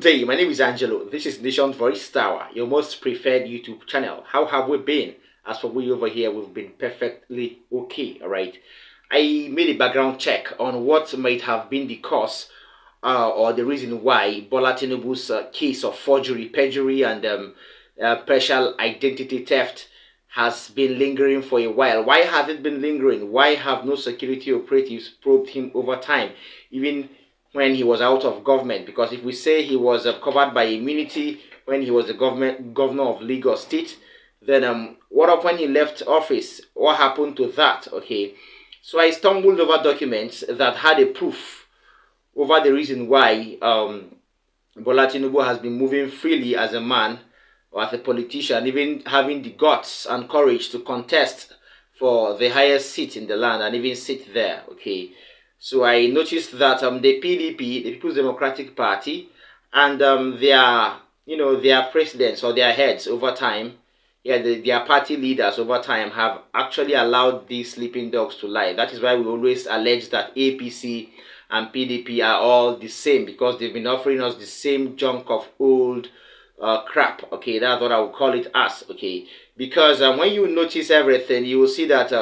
day, my name is Angelo. This is Nation Voice Tower, your most preferred YouTube channel. How have we been? As for we over here, we've been perfectly okay, alright? I made a background check on what might have been the cause or the reason why Bola Tinubu's case of forgery, perjury, and partial identity theft has been lingering for a while. Why has it been lingering? Why have no security operatives probed him over time, even when he was out of government? Because if we say he was covered by immunity when he was the governor of Lagos State, then what up when he left office? What happened to that? Okay, so I stumbled over documents that had a proof over the reason why Bola Tinubu has been moving freely as a man or as a politician, even having the guts and courage to contest for the highest seat in the land and even sit there. Okay, so I noticed that the PDP, the People's Democratic Party, and their presidents or their heads over time, their party leaders over time have actually allowed these sleeping dogs to lie. That is why we always allege that APC and PDP are all the same, because they've been offering us the same junk of old crap. Okay, that's what I would call it as. Okay, because when you notice everything, you will see that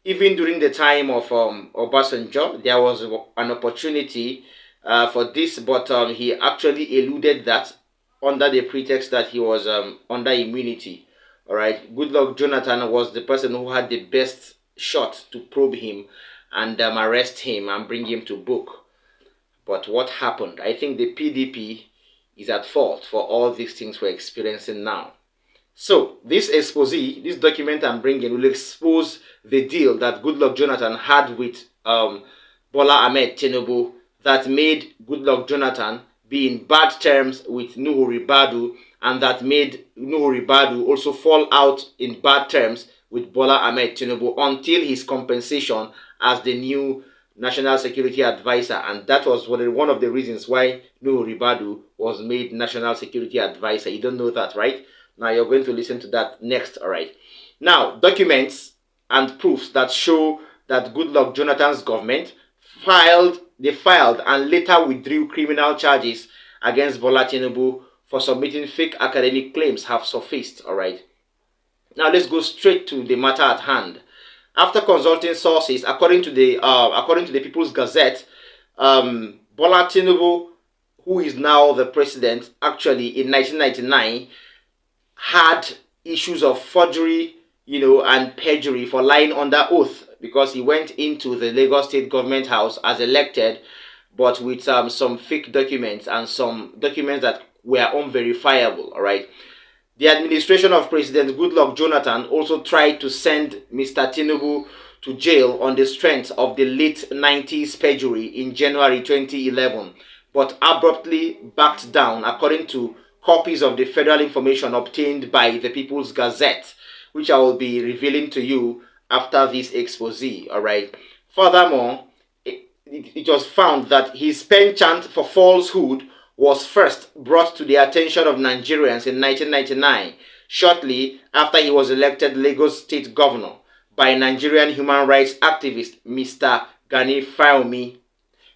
even during the time of Obasanjo, there was an opportunity for this, but he actually eluded that under the pretext that he was under immunity. All right, Goodluck Jonathan was the person who had the best shot to probe him and arrest him and bring him to book. But what happened? I think the PDP is at fault for all these things we're experiencing now. So this expose, this document I'm bringing, will expose the deal that Goodluck Jonathan had with Bola Ahmed Tinubu that made Goodluck Jonathan be in bad terms with Nuhu Ribadu, and that made Nuhu Ribadu also fall out in bad terms with Bola Ahmed Tinubu until his compensation as the new National Security Advisor. And that was one of the reasons why Nuhu Ribadu was made National Security Advisor. You don't know that, right? Now you're going to listen to that next, all right? Now, documents and proofs that show that Goodluck Jonathan's government filed and later withdrew criminal charges against Bola Tinubu for submitting fake academic claims have surfaced, all right? Now let's go straight to the matter at hand. After consulting sources, according to the People's Gazette, Bola Tinubu, who is now the president, actually in 1999 had issues of forgery, and perjury for lying under oath, because he went into the Lagos State Government House as elected, but with some fake documents and some documents that were unverifiable. All right. The administration of President Goodluck Jonathan also tried to send Mr. Tinubu to jail on the strength of the late 90s perjury in January 2011, but abruptly backed down, according to copies of the federal information obtained by the People's Gazette, which I will be revealing to you after this expose. All right. Furthermore, it was found that his penchant for falsehood was first brought to the attention of Nigerians in 1999, shortly after he was elected Lagos State Governor by Nigerian human rights activist Mr. Gani Fayomi.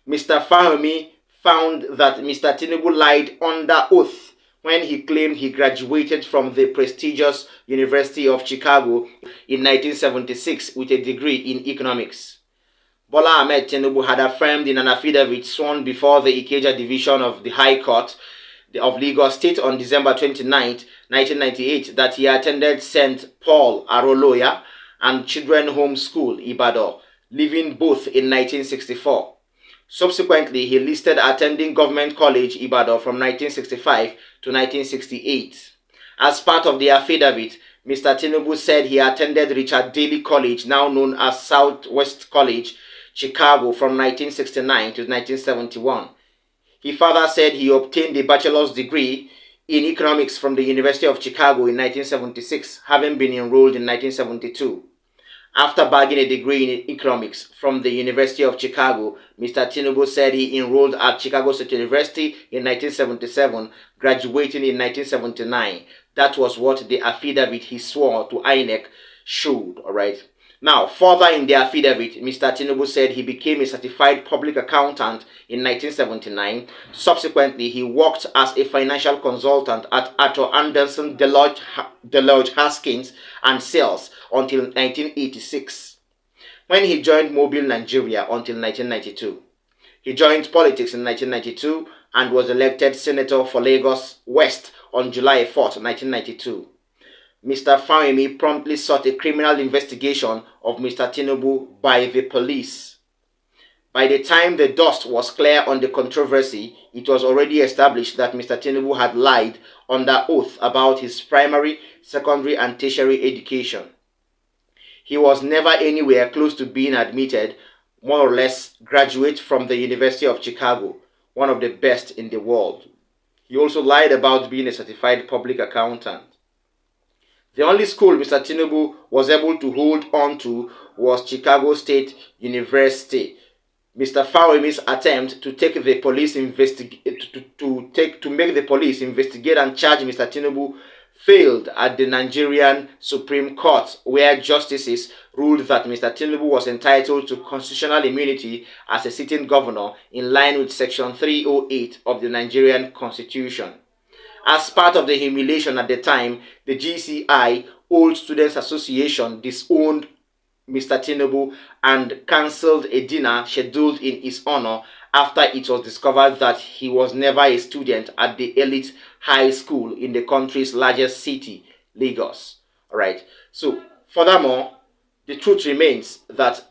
Mr. Fayomi found that Mr. Tinubu lied under oath when he claimed he graduated from the prestigious University of Chicago in 1976 with a degree in economics. Bola Ahmed Tinubu had affirmed in an affidavit sworn before the Ikeja Division of the High Court of Lagos State on December 29, 1998, that he attended St. Paul Aroloya and Children Home School, Ibadan, living both in 1964. Subsequently, he listed attending Government College, Ibadan from 1965 to 1968. As part of the affidavit, Mr. Tinubu said he attended Richard Daley College, now known as Southwest College, Chicago, from 1969 to 1971. He further said he obtained a bachelor's degree in economics from the University of Chicago in 1976, having been enrolled in 1972. After bagging a degree in economics from the University of Chicago, Mr. Tinubu said he enrolled at Chicago State University in 1977, graduating in 1979. That was what the affidavit he swore to INEC showed, all right? Now, further in the affidavit, Mr. Tinubu said he became a certified public accountant in 1979. Subsequently, he worked as a financial consultant at Arthur Andersen, Deloitte Haskins and Sales until 1986, when he joined Mobile Nigeria until 1992. He joined politics in 1992 and was elected senator for Lagos West on July 4, 1992. Mr. Fawemi promptly sought a criminal investigation of Mr. Tinubu by the police. By the time the dust was clear on the controversy, it was already established that Mr. Tinubu had lied under oath about his primary, secondary, and tertiary education. He was never anywhere close to being admitted, more or less graduate from the University of Chicago, one of the best in the world. He also lied about being a certified public accountant. The only school Mr. Tinubu was able to hold on to was Chicago State University. Mr. Fawemi's attempt to make the police investigate and charge Mr. Tinubu failed at the Nigerian Supreme Court, where justices ruled that Mr. Tinubu was entitled to constitutional immunity as a sitting governor in line with Section 308 of the Nigerian Constitution. As part of the humiliation at the time, the GCI, Old Students Association, disowned Mr. Tinubu and cancelled a dinner scheduled in his honor after it was discovered that he was never a student at the elite high school in the country's largest city, Lagos. Alright, so furthermore, the truth remains that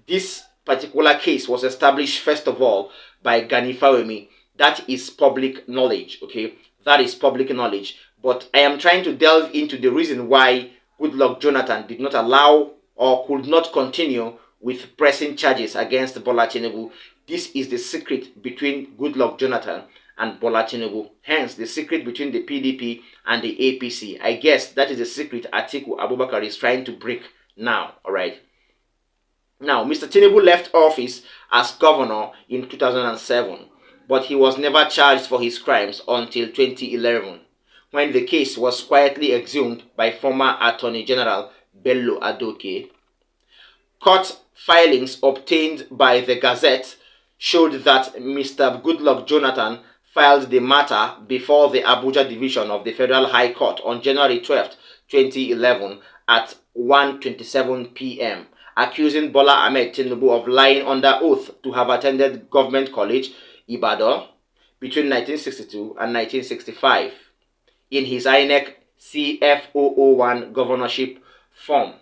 this particular case was established first of all by Gani Fawemi. That is public knowledge, okay? That is public knowledge. But I am trying to delve into the reason why Goodluck Jonathan did not allow or could not continue with pressing charges against Bola Tinubu. This is the secret between Goodluck Jonathan and Bola Tinubu. Hence, the secret between the PDP and the APC. I guess that is the secret Atiku Abubakar is trying to break now, alright? Now, Mr. Tinubu left office as governor in 2007. But he was never charged for his crimes until 2011, when the case was quietly exhumed by former Attorney General Bello Adoke. Court filings obtained by the Gazette showed that Mr. Goodluck Jonathan filed the matter before the Abuja Division of the Federal High Court on January 12, 2011 at 1:27 p.m., accusing Bola Ahmed Tinubu of lying under oath to have attended Government College, Ibadan, between 1962 and 1965 in his INEC CF001 governorship form.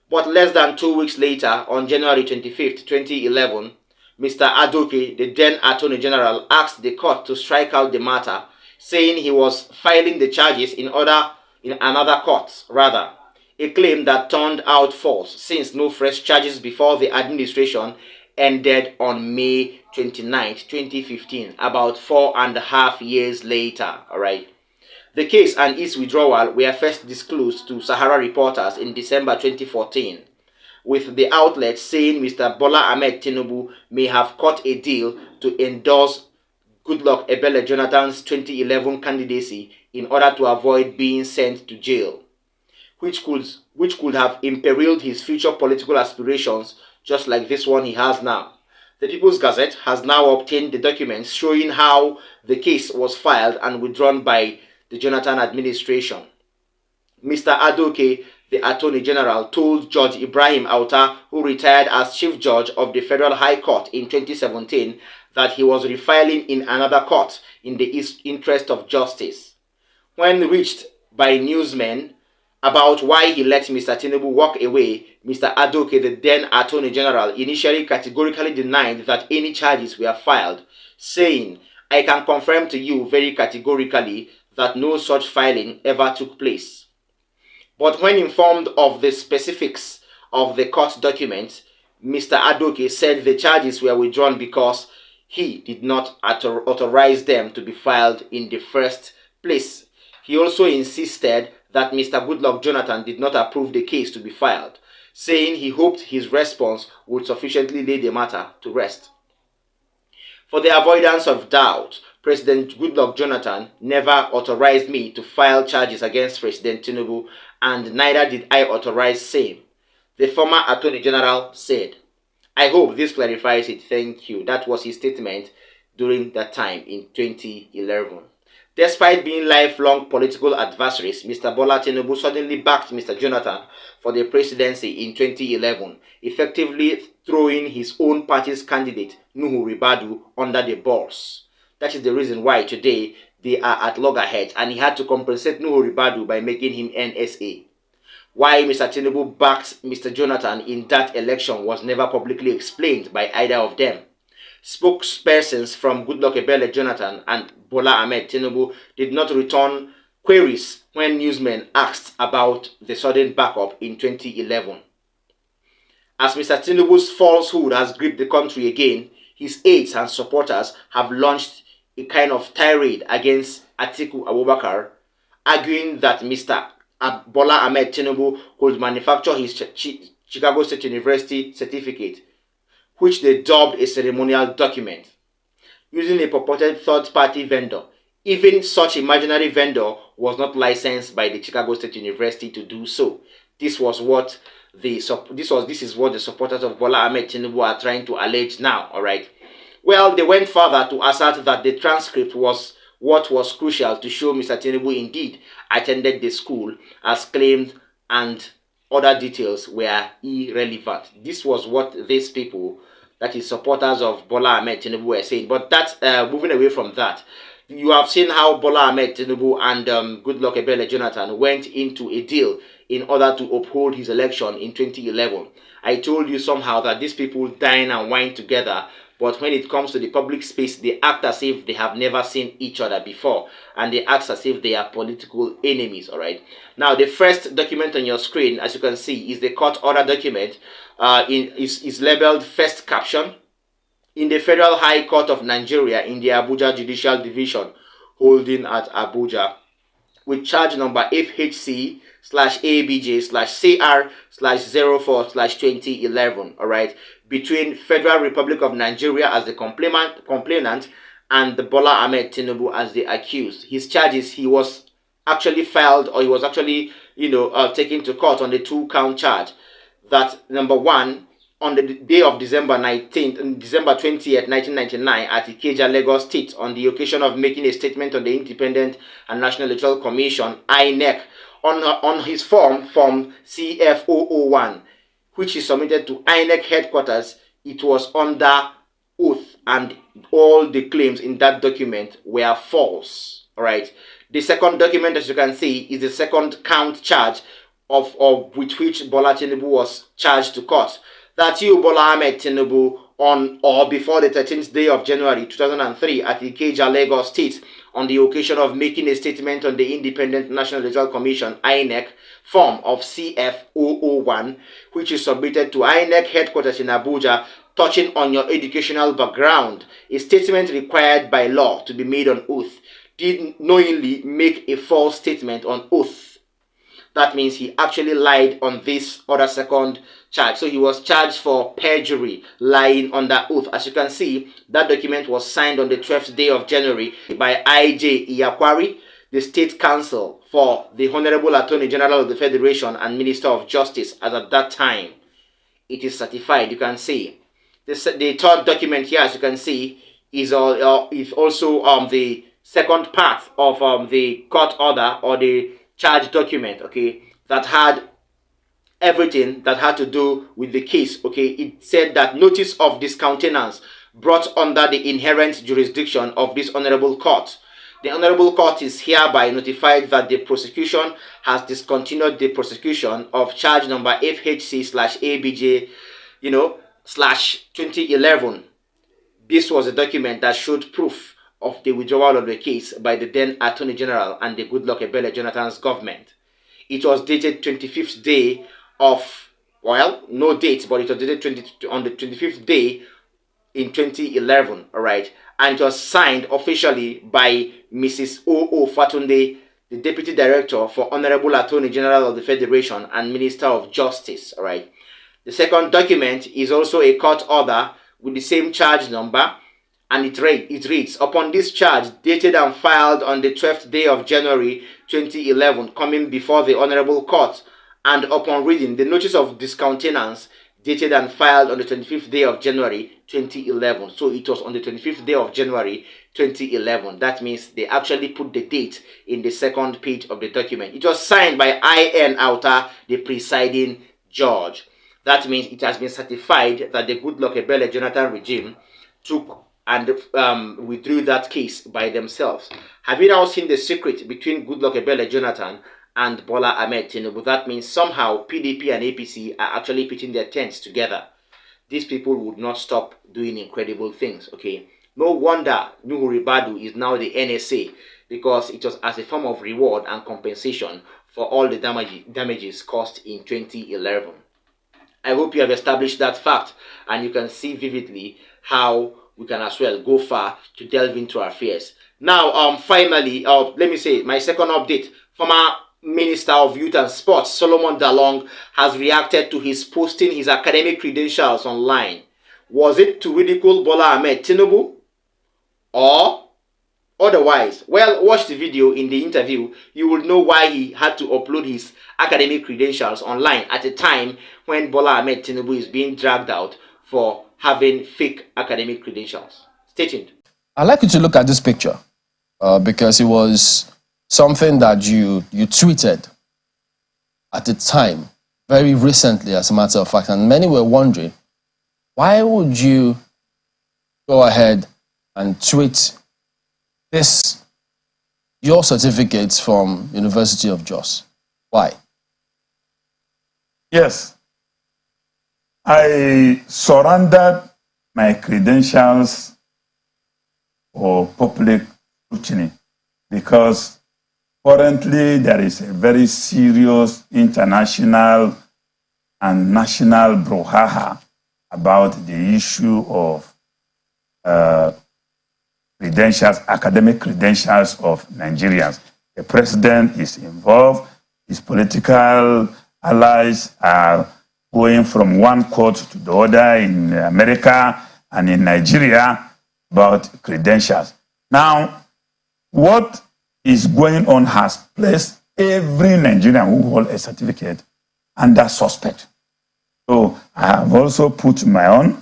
But less than 2 weeks later, on January 25, 2011, Mr. Adoke, the then Attorney General, asked the court to strike out the matter, saying he was filing the charges in another court, rather, a claim that turned out false since no fresh charges before the administration ended on May 29, 2015, about 4.5 years later. Alright. The case and its withdrawal were first disclosed to Sahara reporters in December 2014, with the outlet saying Mr. Bola Ahmed Tinubu may have cut a deal to endorse Goodluck Ebele Jonathan's 2011 candidacy in order to avoid being sent to jail, which could have imperiled his future political aspirations, just like this one he has now. The People's Gazette has now obtained the documents showing how the case was filed and withdrawn by the Jonathan administration. Mr. Adoke, the Attorney General, told Judge Ibrahim Auta, who retired as Chief Judge of the Federal High Court in 2017, that he was refiling in another court in the interest of justice. When reached by newsmen about why he let Mr. Tinubu walk away, Mr. Adoke, the then Attorney General, initially categorically denied that any charges were filed, saying, "I can confirm to you very categorically that no such filing ever took place." But when informed of the specifics of the court documents, Mr. Adoke said the charges were withdrawn because he did not authorize them to be filed in the first place. He also insisted that Mr. Goodluck Jonathan did not approve the case to be filed, saying he hoped his response would sufficiently lay the matter to rest. For the avoidance of doubt, President Goodluck Jonathan never authorized me to file charges against President Tinubu, and neither did I authorize same. the former Attorney General said. I hope this clarifies it. Thank you. That was his statement during that time in 2011. Despite being lifelong political adversaries, Mr. Bola Tinubu suddenly backed Mr. Jonathan for the presidency in 2011, effectively throwing his own party's candidate, Nuhu Ribadu, under the bus. That is the reason why today they are at loggerheads, and he had to compensate Nuhu Ribadu by making him NSA. Why Mr. Tinubu backed Mr. Jonathan in that election was never publicly explained by either of them. Spokespersons from Goodluck Ebele Jonathan and Bola Ahmed Tinubu did not return queries when newsmen asked about the sudden backup in 2011. As Mr. Tinubu's falsehood has gripped the country again, his aides and supporters have launched a kind of tirade against Atiku Abubakar, arguing that Mr. Bola Ahmed Tinubu could manufacture his Chicago State University certificate, which they dubbed a ceremonial document, using a purported third-party vendor. Even such imaginary vendor was not licensed by the Chicago State University to do so. This is what the supporters of Bola Ahmed Tinubu are trying to allege now. All right. Well, they went further to assert that the transcript was what was crucial to show Mr. Tinubu indeed attended the school as claimed, and other details were irrelevant. This was what these people, that is supporters of Bola Ahmed Tinubu, were saying. But that's moving away from that. You have seen how Bola Ahmed Tinubu and Goodluck Ebele Jonathan went into a deal in order to uphold his election in 2011. I told you somehow that these people dine and wine together, but when it comes to the public space, they act as if they have never seen each other before, and they act as if they are political enemies. All right. Now, the first document on your screen, as you can see, is the court order document. Is labeled first caption. In the Federal High Court of Nigeria in the Abuja Judicial Division, holding at Abuja, with charge number FHC/ABJ/CR/04/2011, all right, between Federal Republic of Nigeria as the complainant and the Bola Ahmed Tinubu as the accused. His charges, he was actually filed, or he was actually, taken to court on the 2-count charge. That number one, on the day of December 20th, 1999, at Ikeja, Lagos State, on the occasion of making a statement on the Independent and National Electoral Commission (INEC) on his form CF001, which is submitted to INEC headquarters. It was under oath, and all the claims in that document were false. All right. The second document, as you can see, is the second count charge of with which Bola Tinubu was charged to court. That you, Bola Ahmed Tinubu, on or before the 13th day of January 2003 at Ikeja, Lagos State, on the occasion of making a statement on the Independent National Electoral Commission (INEC) form of CF001, which is submitted to INEC headquarters in Abuja, touching on your educational background, a statement required by law to be made on oath, did knowingly make a false statement on oath. That means he actually lied on this other second charge. So he was charged for perjury, lying under oath. As you can see, that document was signed on the 12th day of January by I.J. Iyakwari, the State Counsel for the Honorable Attorney General of the Federation and Minister of Justice as at that time. It is certified, you can see. The third document here, as you can see, is also the second part of the court order, or the charge document, okay, that had everything that had to do with the case. Okay, it said that notice of discountenance brought under the inherent jurisdiction of this honorable court. The honorable court is hereby notified that the prosecution has discontinued the prosecution of charge number FHC/ABJ, /2011. This was a document that showed proof of the withdrawal of the case by the then Attorney General and the Goodluck Ebele Jonathan's government. It was dated 25th day of, well, no date, but it was dated on the 25th day in 2011, all right? And it was signed officially by Mrs. O.O. Fatunde, the Deputy Director for Honorable Attorney General of the Federation and Minister of Justice, all right? The second document is also a court order with the same charge number, and it reads, upon this charge, dated and filed on the 12th day of January 2011, coming before the Honorable Court, and upon reading the notice of discountenance dated and filed on the 25th day of January 2011. So it was on the 25th day of January 2011. That means they actually put the date in the second page of the document. It was signed by I.N. Auta, the presiding judge. That means it has been certified that the Goodluck Ebele Jonathan regime took and withdrew that case by themselves. Have you now seen the secret between Goodluck Ebele Jonathan and Bola Ahmed Tinubu? That means somehow PDP and APC are actually pitching their tents together. These people would not stop doing incredible things, okay? No wonder Nuhu Ribadu is now the NSA, because it was as a form of reward and compensation for all the damages caused in 2011. I hope you have established that fact, and you can see vividly how we can as well go far to delve into our affairs. Now, finally, let me say my second update. Former Minister of Youth and Sports, Solomon Dalong, has reacted to his posting his academic credentials online. Was it to ridicule Bola Ahmed Tinubu or otherwise? Well, watch the video. In the interview, you will know why he had to upload his academic credentials online at a time when Bola Ahmed Tinubu is being dragged out for having fake academic credentials. Stay tuned. I'd like you to look at this picture because it was something that you tweeted at the time, very recently, as a matter of fact, and many were wondering, why would you go ahead and tweet this, your certificates from University of Jos? Why? Yes. I surrendered my credentials for public scrutiny because currently there is a very serious international and national brouhaha about the issue of credentials, academic credentials of Nigerians. The president is involved, his political allies are going from one court to the other in America and in Nigeria about credentials. Now, what is going on has placed every Nigerian who holds a certificate under suspect. So I have also put my own.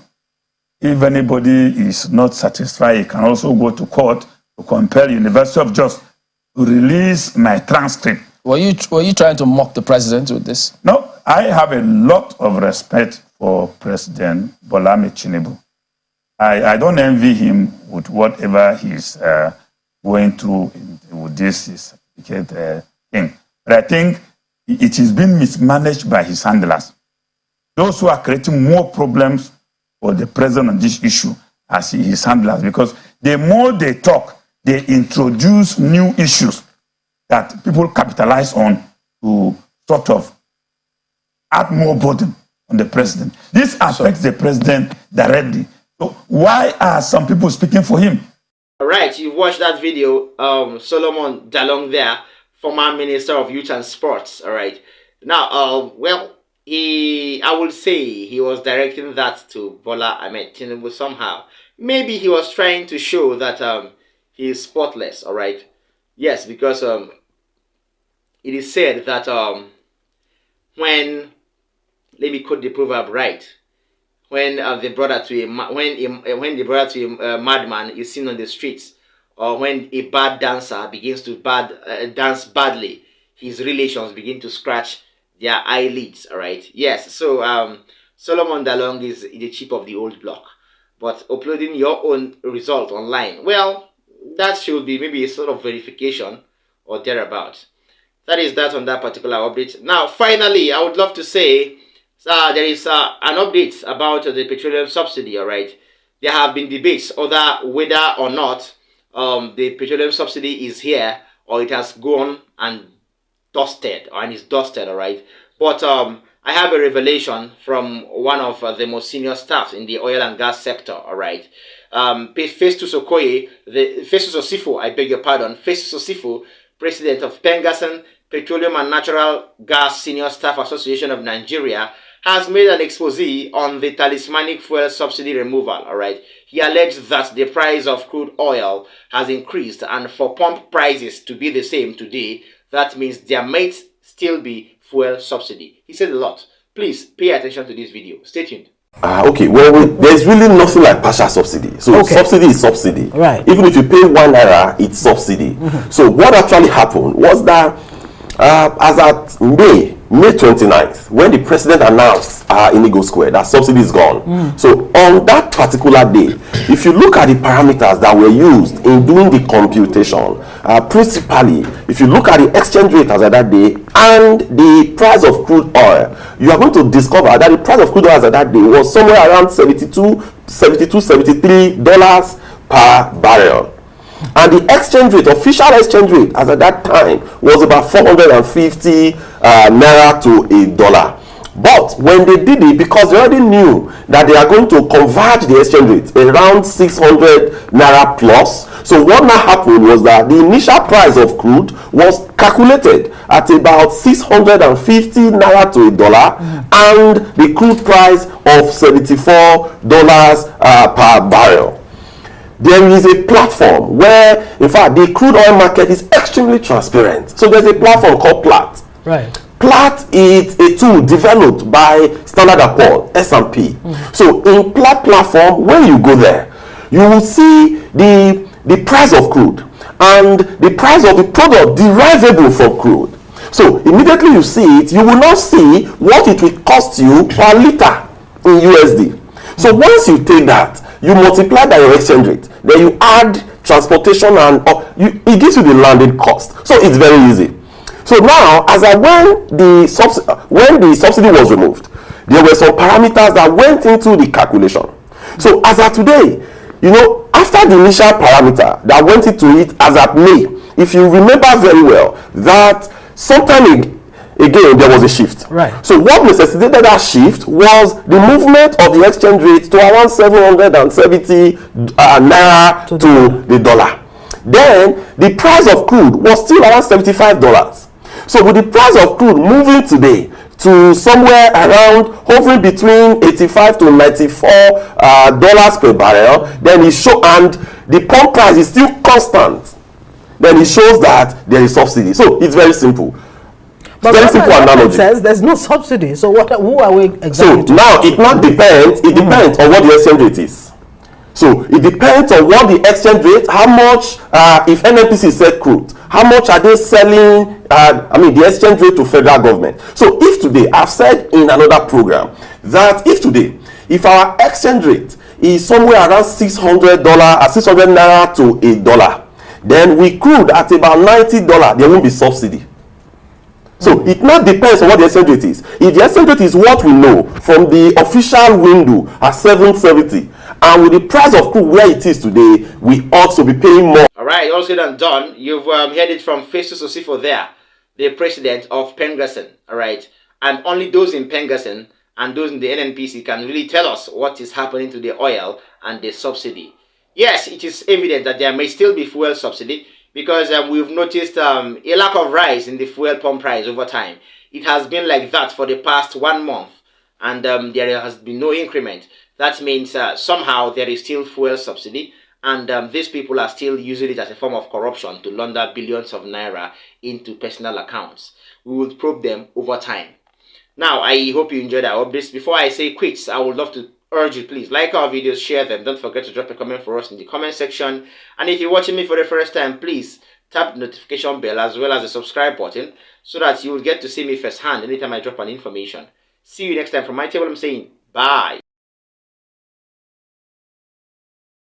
If anybody is not satisfied, he can also go to court to compel University of Jos to release my transcript. Were you trying to mock the president with this? No, I have a lot of respect for President Bola Ahmed Tinubu. I don't envy him with whatever he's going through with this certificate thing. But I think it is being mismanaged by his handlers. Those who are creating more problems for the president on this issue as his handlers, because the more they talk, they introduce new issues that people capitalize on to sort of add more burden on the president. This affects the president directly. So why are some people speaking for him? All right, you've watched that video. Solomon Dalong there, former Minister of Youth and Sports. All right. Now, well, I would say he was directing that to Bola Ahmed Tinubu somehow. Maybe he was trying to show that he is spotless. All right. Yes, because it is said that when, let me quote the proverb right, when the brother to a madman is seen on the streets, or when a bad dancer begins to dance badly, his relations begin to scratch their eyelids. All right. Yes. So Solomon Dalong is the chip of the old block, but uploading your own result online, well, that should be maybe a sort of verification or thereabouts. That is that on that particular update. Now, finally, I would love to say there is an update about the petroleum subsidy. All right, there have been debates whether or not the petroleum subsidy is here or it has gone and dusted, and is dusted. All right, but I have a revelation from one of the most senior staffs in the oil and gas sector. All right, Festus Okoye, Festus Osifo, I beg your pardon, Festus Osifo, president of Pengassan Petroleum and Natural Gas Senior Staff Association of Nigeria, has made an expose on the talismanic fuel subsidy removal. All right, he alleged that the price of crude oil has increased, and for pump prices to be the same today, that means there might still be fuel subsidy. He said a lot. Please pay attention to this video. Stay tuned. Okay, well, there's really nothing like partial subsidy. So subsidy is subsidy. Right. Even if you pay 1 naira, it's subsidy. So what actually happened was that as at May 29th, when the president announced in Eagle Square that subsidy is gone. So on that particular day, if you look at the parameters that were used in doing the computation, principally, if you look at the exchange rate as at that day and the price of crude oil, you are going to discover that the price of crude oil as at that day was somewhere around $73 per barrel. And the exchange rate, official exchange rate as at that time, was about 450 naira to $1. But when they did it, because they already knew that they are going to converge the exchange rate around 600 naira plus, so what now happened was that the initial price of crude was calculated at about 650 naira to $1, and the crude price of $74 per barrel. There is a platform where, in fact, the crude oil market is extremely transparent. So there's a platform called Plat. Right. Plat is a tool developed by Standard & Poor's, S&P. So in Plat platform, when you go there, you will see the price of crude and the price of the product derivable from crude. So immediately you see it, you will not see what it will cost you per liter in USD. So once you take that, you multiply by your exchange rate, then you add transportation and it gives you the landed cost. So it's very easy. So now, when the subsidy was removed, there were some parameters that went into the calculation. So as of today, after the initial parameter that went into it as at May, if you remember very well, that sometime again there was a shift. Right. So what necessitated that shift was the movement of the exchange rate to around 770 naira to the dollar. Then the price of crude was still around $75. So with the price of crude moving today to somewhere around hovering between 85 to 94 dollars per barrel, then it shows, and the pump price is still constant, then it shows that there is subsidy. So it's very simple. But very simple analogy. Says there's no subsidy. So who are we exactly? So now it not depends. It depends on what the exchange rate is. So it depends on what the exchange rate, how much, if NNPC said crude, how much are they selling, the exchange rate to federal government. So if today, I've said in another program, that if our exchange rate is somewhere around $600 naira to $1, then we crude at about $90, there won't be subsidy. So it not depends on what the exchange rate is. If the exchange rate is what we know from the official window at 770, and with the price of crude where it is today, we ought to be paying more. All right, all said and done. You've heard it from Festus Osifo there, the president of Pengassan. All right, and only those in Pengassan and those in the NNPC can really tell us what is happening to the oil and the subsidy. Yes, it is evident that there may still be fuel subsidy, because we've noticed a lack of rise in the fuel pump price over time. It has been like that for the past 1 month, and there has been no increment. That means somehow there is still fuel subsidy, and these people are still using it as a form of corruption to launder billions of naira into personal accounts. We will probe them over time. Now, I hope you enjoyed our updates. Before I say quits, I would love to urge you, please like our videos, share them. Don't forget to drop a comment for us in the comment section. And if you're watching me for the first time, please tap the notification bell as well as the subscribe button, so that you will get to see me firsthand anytime I drop an information. See you next time. From my table, I'm saying bye.